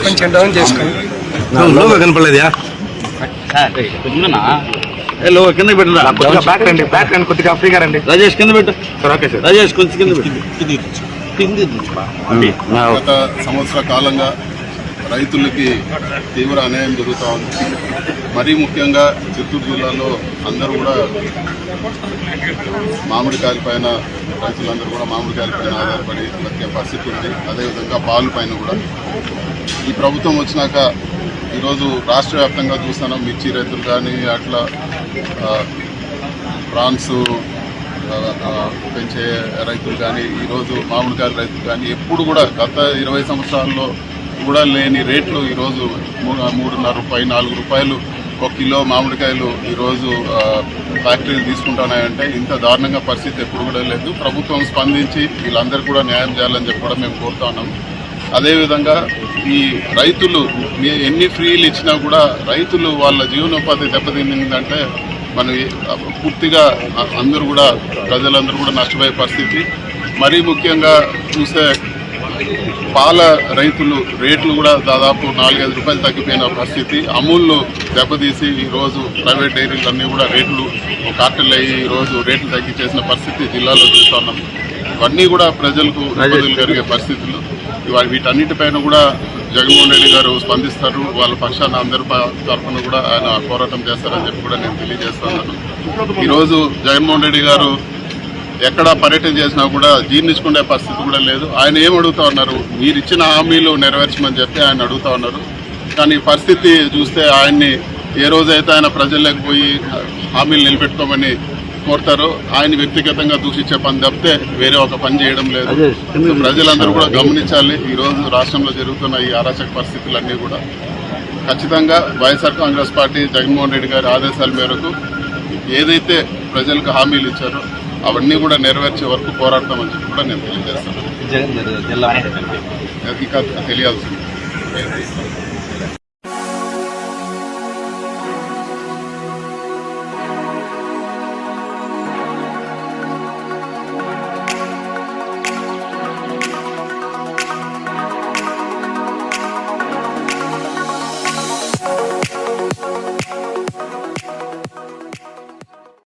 కొంచెం డౌన్ చేసుకొని కనపడలేదా కింద పెట్టరా బ్యాక్ రండి కొద్దిగా ఫ్రీగా రండి. రాజేష్ కింద పెట్టు. Okay sir. రాజేష్ కొంచెం కింద పెట్టు. గత సంవత్సర కాలంగా రైతులకి తీవ్ర అన్యాయం జరుగుతూ ఉంది. మరీ ముఖ్యంగా చిత్తూరు జిల్లాలో అందరూ కూడా మామిడికాయల పైన రైతులందరూ కూడా మామిడికాయల పైన ఆధారపడి బతికే పరిస్థితి ఉంది. అదేవిధంగా పాలు పైన కూడా ఈ ప్రభుత్వం వచ్చినాక ఈరోజు రాష్ట్ర వ్యాప్తంగా చూస్తున్నాం. మిర్చి రైతులు కానీ అట్లా ప్రాన్స్ పెంచే రైతులు కానీ ఈరోజు మామిడికాయల రైతులు కానీ ఎప్పుడు కూడా గత 20 సంవత్సరాల్లో కూడా లేని రేట్లు ఈరోజు 3.5 రూపాయలు 4 రూపాయలు ఒక కిలో మామిడికాయలు ఈరోజు ఫ్యాక్టరీలు తీసుకుంటున్నాయంటే ఇంత దారుణంగా పరిస్థితి ఎప్పుడు కూడా లేదు. ప్రభుత్వం స్పందించి వీళ్ళందరూ కూడా న్యాయం చేయాలని చెప్పి కూడా మేము కోరుతా ఉన్నాం. అదేవిధంగా ఈ రైతులు ఎన్ని ఫ్రీలు ఇచ్చినా కూడా రైతులు వాళ్ళ జీవనోపాధి దెబ్బతిందంటే మనం పూర్తిగా అందరూ కూడా ప్రజలందరూ కూడా నష్టపోయే పరిస్థితి. మరీ ముఖ్యంగా చూస్తే పాల రైతులు రేట్లు కూడా దాదాపు 4-5 రూపాయలు తగ్గిపోయిన పరిస్థితి. అమూల్ను దెబ్బతీసి ఈరోజు ప్రైవేట్ డైరీలన్నీ కూడా రేట్లు కార్టెల్ అయ్యి ఈరోజు రేట్లు తగ్గించేసిన పరిస్థితి జిల్లాలో చూస్తున్నాం. ఇవన్నీ కూడా ప్రజలకు ఇబ్బందులు జరిగే పరిస్థితులు. వీటన్నిటిపైన కూడా జగన్మోహన్ రెడ్డి గారు స్పందిస్తారు. వాళ్ళ పక్షాన అందరి తరఫున కూడా ఆయన పోరాటం చేస్తారని చెప్పి కూడా నేను తెలియజేస్తున్నాను. ఈరోజు జగన్మోహన్ రెడ్డి గారు ఎక్కడ పర్యటన చేసినా కూడా జీర్ణించుకునే పరిస్థితి కూడా లేదు. ఆయన ఏం అడుగుతా ఉన్నారు, మీరు ఇచ్చిన హామీలు నెరవేర్చమని చెప్పి ఆయన అడుగుతా ఉన్నారు. కానీ పరిస్థితి చూస్తే ఆయన్ని ఏ రోజైతే ఆయన ప్రజల్లోకి పోయి హామీలు నిలబెట్టుకోమని కోరుతారో ఆయన వ్యక్తిగతంగా దూషించే పని తప్పితే వేరే ఒక పని చేయడం లేదు. ప్రజలందరూ కూడా గమనించాలి. ఈరోజు రాష్ట్రంలో జరుగుతున్న ఈ అరాచక పరిస్థితులన్నీ కూడా ఖచ్చితంగా వైఎస్ఆర్ కాంగ్రెస్ పార్టీ జగన్మోహన్ రెడ్డి గారి ఆదేశాల మేరకు ఏదైతే ప్రజలకు హామీలు ఇచ్చారో అవన్నీ కూడా నెరవేర్చే వరకు పోరాడతామని చెప్పి కూడా నేను తెలియజేస్తాను. ఇంకా తెలియాల్సింది.